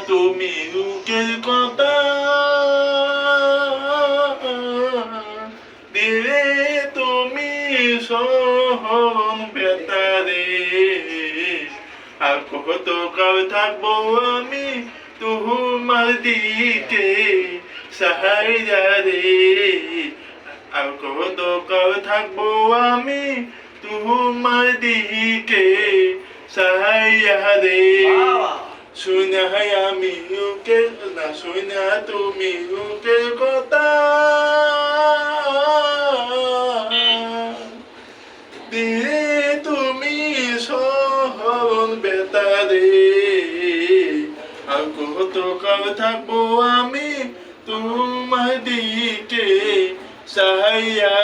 তুমি বুকের কথা দিলে তুমি সহন বেতারে আর কত কাল থাকবো আমি তোমার দিকে সাহায্য রে আর কত কাল থাকবো আমি তোমার দিকে সাহায্য রে শুনে আমি উকে না শুনে তুমি উকে কথা দিয়ে তুমি সহন বেতারে আর কত কাল থাকবো আমি তোমার দিকে সাহায্য